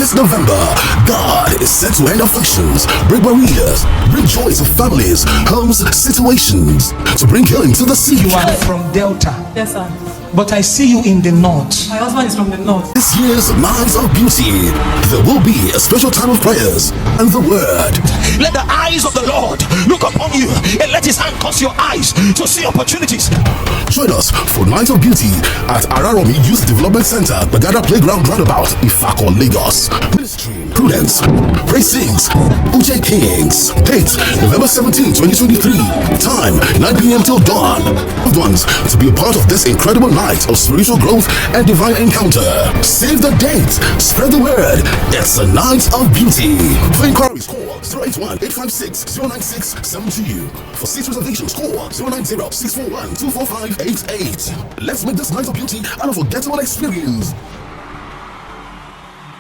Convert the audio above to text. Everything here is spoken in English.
This November, God is set to end afflictions, break barriers, bring joy to families, homes, situations, to bring healing to the sick. You are from Delta. Yes, sir. But I see you in the north. My husband is from the north. This year's Night of Beauty, there will be a special time of prayers and the word. Let the eyes of the Lord look upon you, and let his hand cause your eyes to see opportunities. Join us for Night of Beauty at Araromi Youth Development Centre, Gbagada Roundabout, Ifako, Lagos. Ministry, Prudence, Praiz Sings, Uche Kings. Date, November 17, 2023. Time, 9 p.m. till dawn. Loved ones, to be a part of this incredible night of spiritual growth and divine encounter. Save the date, spread the word. It's a night of beauty. For inquiries, call 081-856-09672. For seat reservations, call 090-641-24588. Let's make this night of beauty an unforgettable experience.